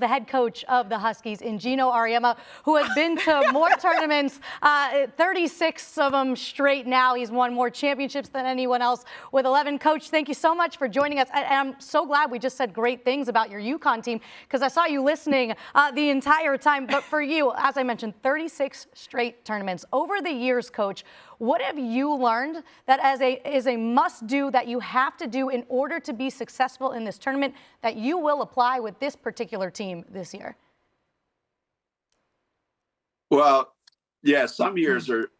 The head coach of the Huskies in Geno Auriemma, who has been to more tournaments, 36 of them straight now. He's won more championships than anyone else with 11. Coach, thank you so much for joining us. And I'm so glad we just said great things about your UConn team, because I saw you listening the entire time. But for you, as I mentioned, 36 straight tournaments. Over the years, Coach, what have you learned that is a must-do that you have to do in order to be successful in this tournament that you will apply with this particular team this year? Well, yeah, some years are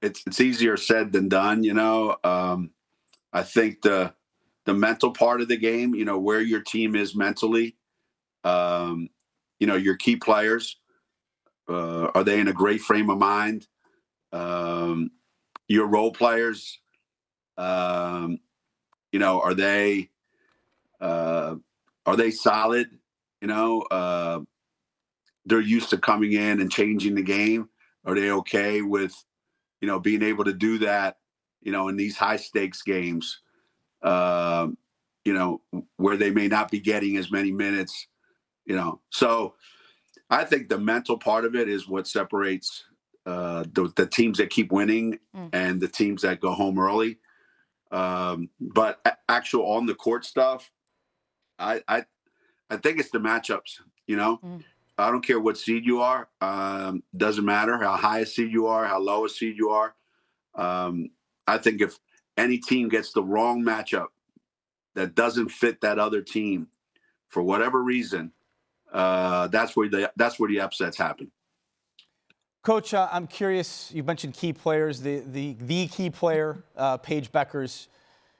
it's easier said than done. I think the mental part of the game, where your team is mentally, your key players, are they in a great frame of mind? Your role players, are they solid? They're used to coming in and changing the game. Are they okay with, being able to do that, in these high stakes games, where they may not be getting as many minutes, So I think the mental part of it is what separates the teams that keep winning and the teams that go home early. But actual on the court stuff, I think it's the matchups, I don't care what seed you are. Doesn't matter how high a seed you are, how low a seed you are. I think if any team gets the wrong matchup that doesn't fit that other team for whatever reason, that's where the upsets happen. Coach, I'm curious. You mentioned key players. The key player, Paige Bueckers,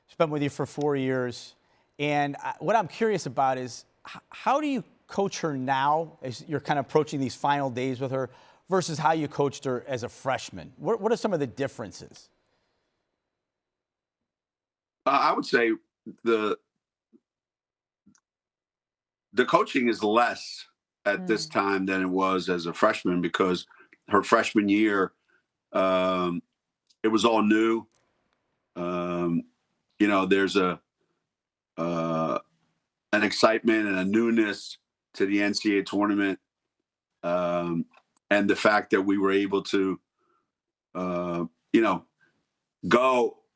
has been with you for 4 years. And what I'm curious about is how do you coach her now as you're kind of approaching these final days with her versus how you coached her as a freshman? What are some of the differences? I would say the coaching is less at this time than it was as a freshman, because her freshman year, it was all new. There's an excitement and a newness to the NCAA tournament, and the fact that we were able to, go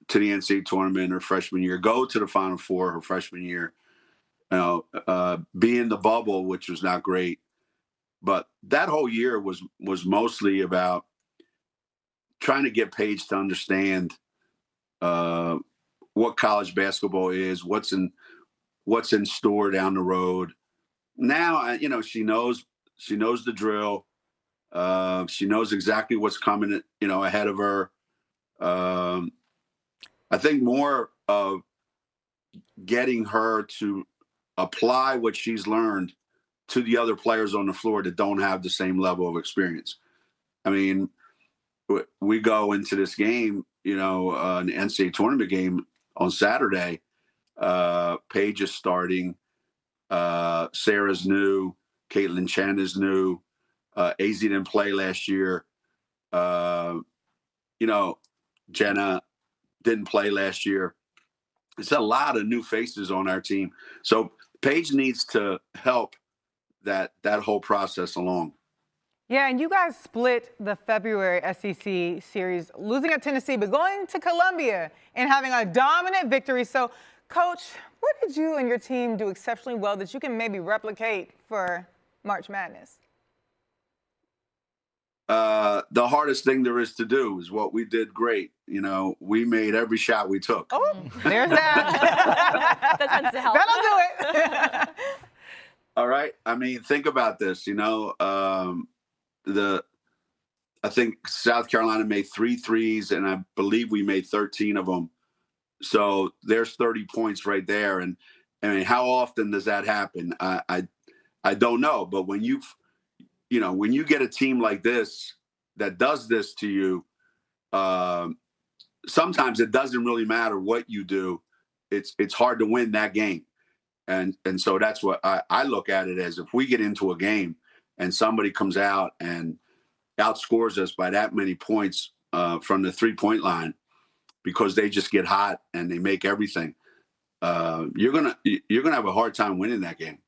to the NCAA tournament her freshman year, go to the Final Four her freshman year, be in the bubble, which was not great. But that whole year was mostly about trying to get Paige to understand what college basketball is, what's in store down the road. Now, she knows the drill. She knows exactly what's coming, ahead of her. I think more of getting her to apply what she's learned to the other players on the floor that don't have the same level of experience. I mean, we go into this game, an NCAA tournament game on Saturday. Paige is starting. Sarah's new. Caitlin Chen is new. AZ didn't play last year. Jenna didn't play last year. It's a lot of new faces on our team. So Paige needs to help that whole process along. Yeah, and you guys split the February SEC series, losing at Tennessee, but going to Columbia and having a dominant victory. So, Coach, what did you and your team do exceptionally well that you can maybe replicate for March Madness? The hardest thing there is to do is what we did great. We made every shot we took. Oh, there's that. That tends to help. That'll do it. All right. I mean, think about this. I think South Carolina made 3 threes, and I believe we made 13 of them. So there's 30 points right there. And I mean, how often does that happen? I don't know. But when you get a team like this that does this to you, sometimes it doesn't really matter what you do. It's hard to win that game. And so that's what I look at it as. If we get into a game and somebody comes out and outscores us by that many points from the 3-point line because they just get hot and they make everything, you're gonna have a hard time winning that game.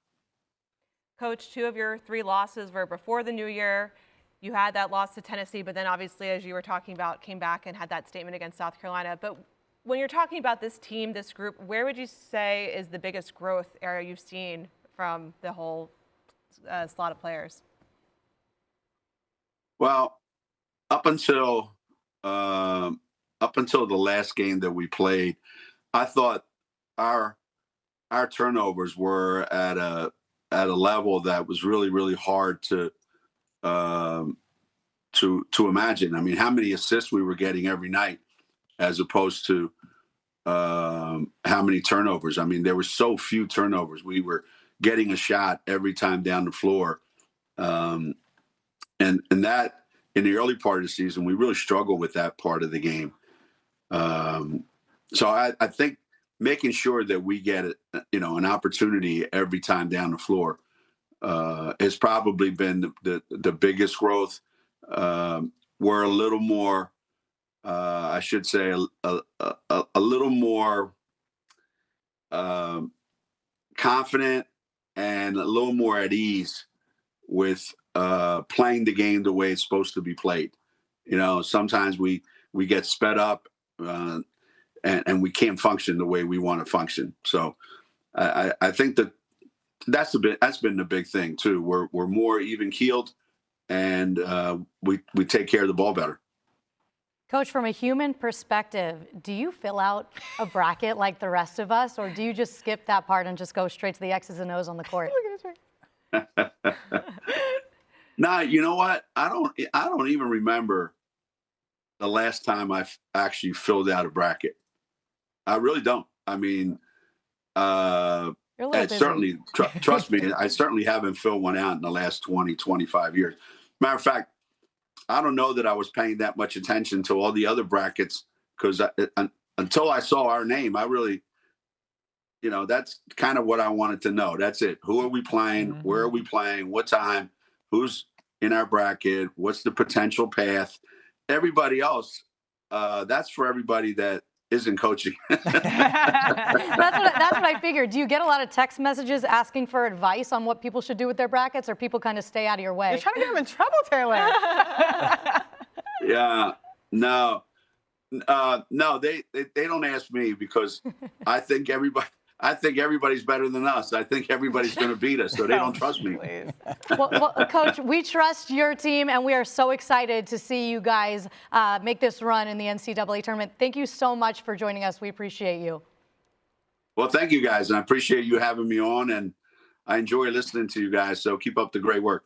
Coach, 2 of your 3 losses were before the new year. You had that loss to Tennessee, but then obviously, as you were talking about, came back and had that statement against South Carolina. But when you're talking about this team, this group, where would you say is the biggest growth area you've seen from the whole slot of players? Well, up until the last game that we played, I thought our turnovers were at a level that was really, really hard to imagine. I mean, how many assists we were getting every night, as opposed to how many turnovers. I mean, there were so few turnovers. We were getting a shot every time down the floor, and that in the early part of the season, we really struggled with that part of the game. So I think making sure that we get an opportunity every time down the floor has probably been the biggest growth. We're a little more, I should say, a little more confident and a little more at ease with playing the game the way it's supposed to be played. Sometimes we get sped up and we can't function the way we want to function. So I think that's been the big thing too. We're more even keeled, and we take care of the ball better. Coach, from a human perspective, do you fill out a bracket like the rest of us, or do you just skip that part and just go straight to the X's and O's on the court? Nah, you know what? I don't even remember the last time I actually filled out a bracket. I really don't. I mean, certainly, trust me, I certainly haven't filled one out in the last 20, 25 years. Matter of fact, I don't know that I was paying that much attention to all the other brackets, because until I saw our name, I really, that's kind of what I wanted to know. That's it. Who are we playing? Mm-hmm. Where are we playing? What time? Who's in our bracket? What's the potential path? Everybody else, that's for everybody that isn't coaching. That's what I figured. Do you get a lot of text messages asking for advice on what people should do with their brackets, or people kind of stay out of your way? You're trying to get them in trouble, Taylor. Yeah, no, they don't ask me, because I think everybody's better than us. I think everybody's going to beat us, so they don't trust me. Well, Coach, we trust your team, and we are so excited to see you guys make this run in the NCAA tournament. Thank you so much for joining us. We appreciate you. Well, thank you, guys, and I appreciate you having me on, and I enjoy listening to you guys, so keep up the great work.